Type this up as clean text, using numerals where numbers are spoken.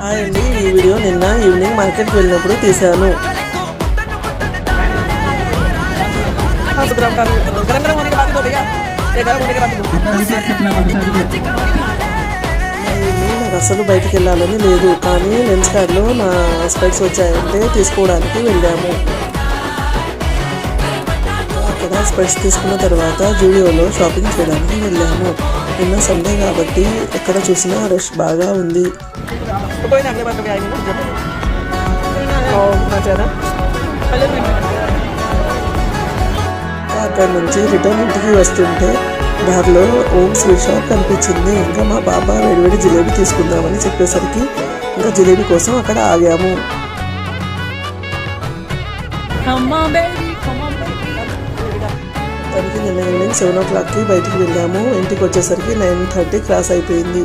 అండి, ఈ వీడియో నిన్న ఈవినింగ్ మార్కెట్కి వెళ్ళినప్పుడు తీశాను. నాకు అసలు బయటికి వెళ్ళాలని లేదు, కానీ లెన్స్ కార్డ్లో నా స్పెక్స్ వచ్చాయంటే తీసుకోవడానికి వెళ్ళాము. అక్కడ స్పెక్స్ తీసుకున్న తర్వాత జూడియోలో షాపింగ్ చేయడానికి వెళ్ళాము. నిన్న సండే కాబట్టి ఎక్కడ చూసినా రష్ బాగా ఉంది. అక్కడ నుంచి రిటర్న్ ఇంటికి వస్తుంటే దారిలో ఓం స్వీట్ షాప్ కనిపించింది. ఇంకా మా పాప వేడివేడి జిలేబీ తీసుకుందామని చెప్పేసరికి ఇంకా జిలేబీ కోసం అక్కడ ఆగాము. దానికి నిన్న ఈవినింగ్ 7 o'clockకి బయటికి వెళ్ళాము. ఇంటికి వచ్చేసరికి 9:30 క్రాస్ అయిపోయింది.